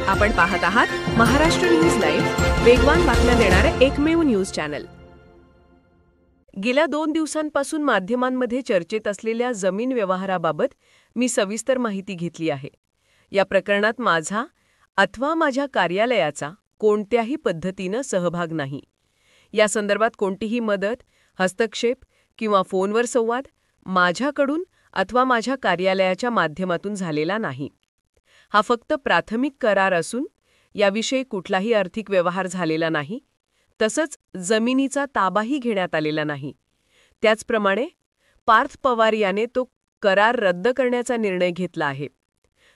आपण पाहत आहात महाराष्ट्र न्यूज लाईव्ह, वेगवान बातम्या देणारे एकमेव न्यूज चॅनल। गेल्या 2 दिवसांपासून माध्यमांमध्ये चर्चेत असलेल्या जमीन व्यवहाराबाबत मी सविस्तर माहिती घेतली आहे। या प्रकरणात माझा अथवा माझ्या कार्यालयाचा कोणत्याही पद्धतीने सहभाग नाही। या संदर्भात कोणतीही मदत, हस्तक्षेप किंवा फोनवर संवाद माझ्याकडून अथवा माझ्या कार्यालयाच्या माध्यमातून झालेला नाही। हा फक्त प्राथमिक करार असून याविषयी कुठलाही आर्थिक व्यवहार झालेला नाही, तसंच जमिनीचा ताबाही घेण्यात आलेला नाही। त्याचप्रमाणे पार्थ पवार याने तो करार रद्द करण्याचा निर्णय घेतला आहे।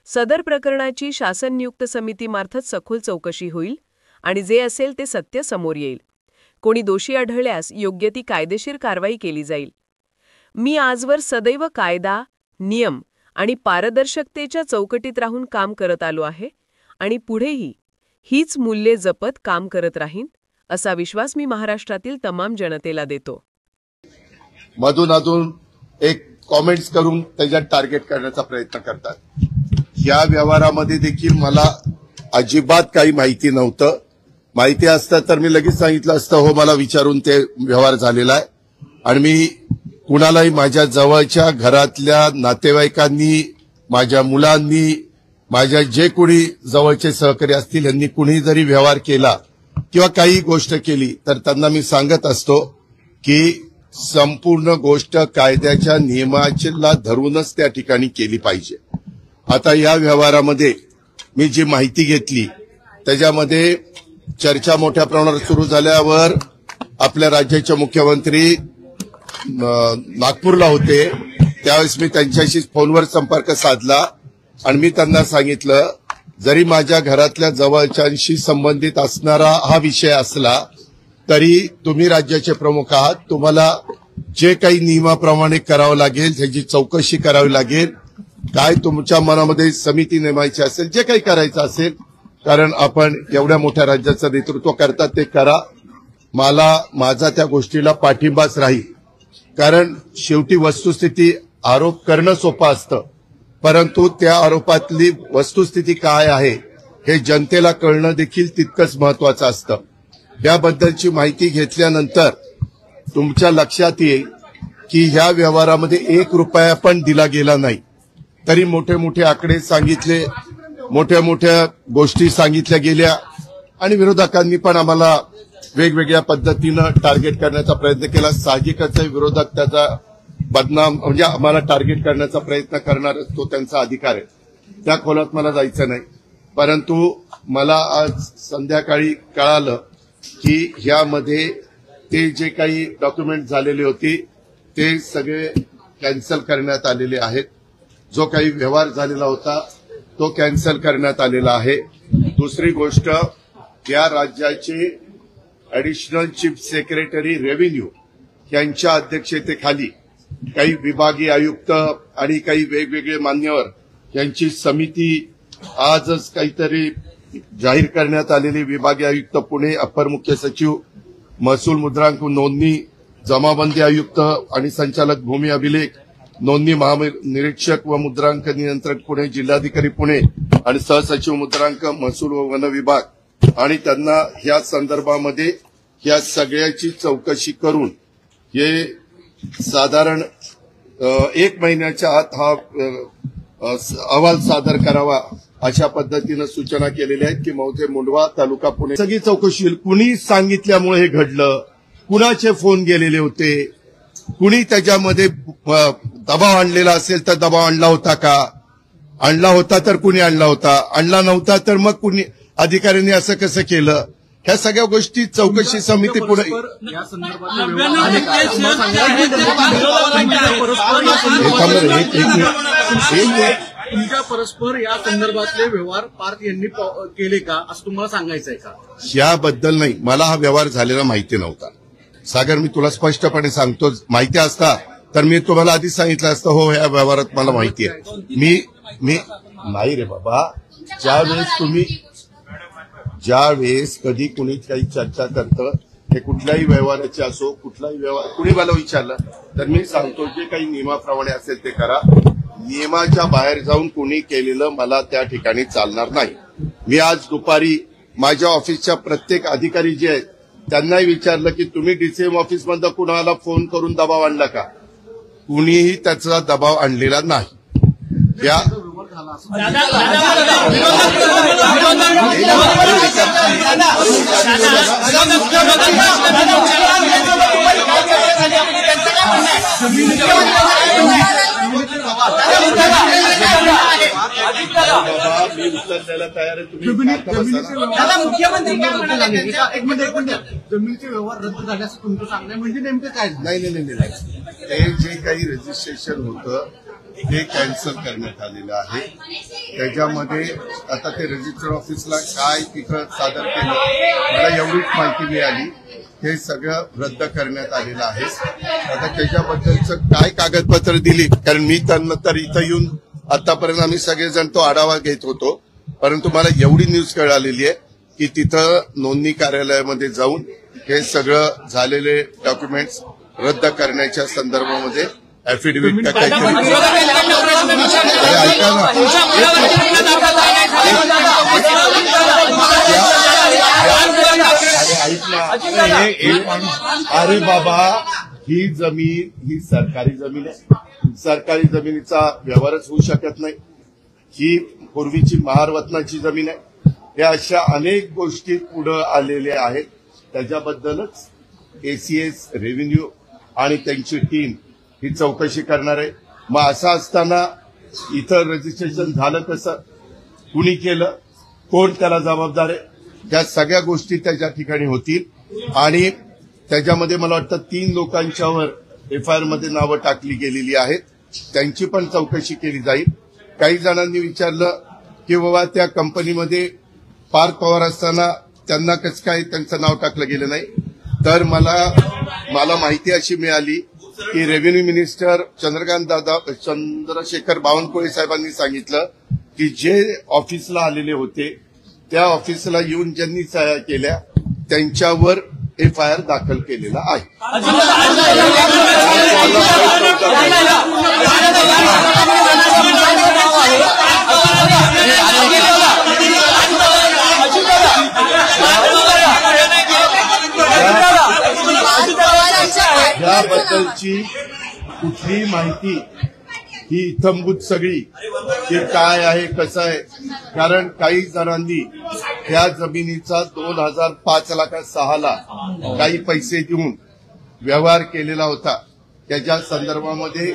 सदर प्रकरणाची शासन नियुक्त समितीमार्फत सखोल चौकशी होईल आणि जे असेल ते सत्य समोर येईल। कोणी दोषी आढळल्यास योग्य ती कायदेशीर कारवाई केली जाईल। मी आजवर सदैव कायदा, नियम आणि पारदर्शकतेच्या चौकटीत राहून काम करत आलो आहे आणि पुढेही हीच मूल्ये जपत काम करत राहीन, असा विश्वास मी महाराष्ट्रातील तमाम जनतेला देतो। मधून एक कॉमेंट्स करून त्याच्यात टार्गेट करण्याचा प्रयत्न करतात। या व्यवहारामध्ये देखील मला अजिबात काही माहिती नव्हतं। माहिती असतं तर मी लगेच सांगितलं असतं, हो मला विचारून ते व्यवहार झालेला आहे। आणि मी कुणालाही माझ्या जवळच्या घरातल्या नातेवाईकांनी, माझ्या मुलांनी, माझ्या जे कोणी जवळचे सहकारी असतील यांनी कुणी जरी व्यवहार केला किंवा काही गोष्ट केली तर त्यांना मी सांगत असतो की संपूर्ण गोष्ट कायद्याच्या नियमाला धरूनच त्या ठिकाणी केली पाहिजे। आता या व्यवहारामध्ये मी जी माहिती घेतली त्याच्यामध्ये चर्चा मोठ्या प्रमाणावर सुरू झाल्यावर आपल्या राज्याचे मुख्यमंत्री नागपूरला होते, त्यावेळेस मी त्यांच्याशी फोनवर संपर्क साधला आणि मी त्यांना सांगितलं, जरी माझ्या घरातल्या जवळच्यांशी संबंधित असणारा हा विषय असला तरी तुम्ही राज्याचे प्रमुख आहात, तुम्हाला जे काही नियमाप्रमाणे करावं लागेल त्याची चौकशी करावी लागेल। काय तुमच्या मनामध्ये समिती नेमायची असेल, जे काही करायचं असेल, कारण आपण एवढ्या मोठ्या राज्याचं नेतृत्व करतात ते करा। मला माझा त्या गोष्टीला पाठिंबाच राहील, कारण शेवटी वस्तुस्थिती आरोप करणं सोपं असतं, परंतु त्या आरोपातली वस्तुस्थिती काय आहे हे जनतेला कळणं देखील तितकंच महत्वाचं असतं। याबद्दलची माहिती घेतल्यानंतर तुमच्या लक्षात येईल की ह्या व्यवहारामध्ये 1 रुपया पण दिला गेला नाही, तरी मोठे मोठे आकडे सांगितले, मोठ्या मोठ्या गोष्टी सांगितल्या गेल्या आणि विरोधकांनी पण आम्हाला वेगवेगळ्या पद्धतीनं टार्गेट करण्याचा प्रयत्न केला। साहजिकच विरोधक त्याचा बदनाम म्हणजे आम्हाला टार्गेट करण्याचा प्रयत्न करणार, तो त्यांचा अधिकार आहे, त्या खोलात मला जायचं नाही। परंतु मला आज संध्याकाळी कळालं की ह्यामध्ये ते जे काही डॉक्युमेंट झालेले होते ते सगळे कॅन्सल करण्यात आलेले आहेत। जो काही व्यवहार झालेला होता तो कॅन्सल करण्यात आलेला आहे। दुसरी गोष्ट, या राज्याचे ऍडिशनल चीफ सेक्रेटरी रेव्हेन्यू यांच्या अध्यक्षतेखाली काही विभागीय आयुक्त आणि काही वेगवेगळे मान्यवर यांची समिती आजच काहीतरी जाहीर करण्यात आलेली, विभागीय आयुक्त पुणे, अप्पर मुख्य सचिव, महसूल मुद्रांक नोंदणी, जमाबंदी आयुक्त आणि संचालक भूमी अभिलेख, नोंदणी महानिरीक्षक व मुद्रांक नियंत्रक पुणे, जिल्हाधिकारी पुणे आणि सहसचिव मुद्रांक महसूल व वन विभाग, आणि त्यांना ह्या संदर्भामध्ये या सगळ्याची चौकशी करून हे साधारण 1 महिन्याच्या आत हा अहवाल सादर करावा अशा पद्धतीनं सूचना केलेल्या आहेत की मौजे मुंडवा तालुका पुणे सगळी चौकशी होईल। कुणी सांगितल्यामुळे हे घडलं, कुणाचे फोन गेलेले होते, कुणी त्याच्यामध्ये दबाव आणलेला असेल तर दबाव आणला होता का, आणला होता तर कुणी आणला होता, आणला नव्हता तर मग कुणी अधिकाऱ्यांनी असं कसं केलं, ह्या सगळ्या गोष्टी चौकशी समिती पुढे तुमच्या परस्पर या संदर्भातले व्यवहार पार्थ यांनी केले का असं तुम्हाला सांगायचंय का? याबद्दल नाही, मला हा व्यवहार झालेला माहिती नव्हता। सागर, मी तुला स्पष्टपणे सांगतो, माहिती असता तर मी तुम्हाला आधीच सांगितलं असतं, हो या व्यवहारात मला माहिती आहे। मी नाही रे बाबा, ज्यावेळेस कधी कुणी काही चर्चा करतं, हे कुठल्याही व्यवहाराचे असो, कुठलाही व्यवहार कुणी मला विचारलं तर मी सांगतो जे काही नियमाप्रमाणे असेल ते करा। नियमाच्या बाहेर जाऊन कुणी केलेलं मला त्या ठिकाणी चालणार नाही। मी आज दुपारी माझ्या ऑफिसच्या प्रत्येक अधिकारी जे आहेत त्यांनाही विचारलं की तुम्ही डीसीएम ऑफिसमधनं कुणाला फोन करून दबाव आणला का? कुणीही त्याचा दबाव आणलेला नाही. या मी उत्तर द्यायला तयार आहे. जमिनीचे व्यवहार रद्द झाले असं तुमचं सांगणं म्हणजे नेमकं काय? नाही. ते जे काही रजिस्ट्रेशन होतं ते कॅन्सल करण्यात आलेलं आहे. त्याच्यामध्ये आता ते रजिस्टर ऑफिसला काय तिथं सादर केलं मला एवढीच माहिती मिळाली. हे सगळं रद्द करण्यात आलेलं आहे. आता त्याच्याबद्दलचं काय कागदपत्र दिली, कारण मी त्यांना तर इथं येऊन आतापर्यंत आम्ही सगळेजण तो आढावा घेत होतो, परंतु मला एवढी न्यूज कळालेली आहे की तिथं नोंदणी कार्यालयामध्ये जाऊन हे सगळं झालेले डॉक्युमेंट्स रद्द करण्याच्या संदर्भामध्ये ऍफिडेव्हिट टाकायची. ऐका ना, अरे बाबा, ही जमीन ही सरकारी जमीन आहे. सरकारी जमिनीचा व्यवहारच होऊ शकत नाही. ही पूर्वीची महारवतनाची जमीन आहे. या अशा अनेक गोष्टी पुढे आलेल्या आहेत. त्याच्याबद्दलच एसीएस रेव्हेन्यू आणि त्यांची टीम ही चौकशी करणार आहे. मग असं असताना इथं रजिस्ट्रेशन झालं कसं, कुणी केलं, कोण त्याला जबाबदार आहे, त्या सगळ्या गोष्टी त्याच्या ठिकाणी होतील. आणि त्याच्यामध्ये मला वाटतं 3 लोकांच्यावर एफआयआर मध्ये नावं टाकली गेलेली आहेत. त्यांची पण चौकशी केली जाईल. काही जणांनी विचारलं की बाबा त्या कंपनीमध्ये पार्थ पवार असताना त्यांना कसं काय त्यांचं नाव टाकलं गेलं नाही. तर मला माहिती अशी मिळाली की रेव्हेन्यू मिनिस्टर चंद्रशेखर बावनकुळे साहेबांनी सांगितलं की जे ऑफिसला आलेले होते त्या ऑफिसला येऊन ज्यांनी सह्या केल्या त्यांच्यावर एफआयआर दाखल केलेला आहे. याबद्दलची कुठलीही माहिती ही इत्थंभूत सगळी की काय आहे कसं आहे, कारण काही जणांनी त्या जमिनीचा 2005-06 काही पैसे देऊन व्यवहार केलेला होता. त्याच्या संदर्भामध्ये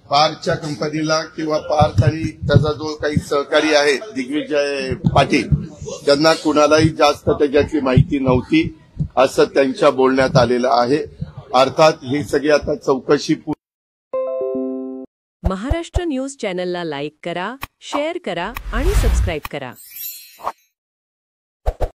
पार्थच्या कंपनीला किंवा पार्थ आणि त्याचा जो काही सहकारी आहे दिग्विजय पाटील त्यांना कुणालाही जास्त त्याच्यातली माहिती नव्हती असं त्यांच्या बोलण्यात आलेलं आहे. अर्थात ही सगळी आता चौकशी. महाराष्ट्र न्यूज चॅनलला लाईक करा, शेअर करा आणि सबस्क्राईब करा.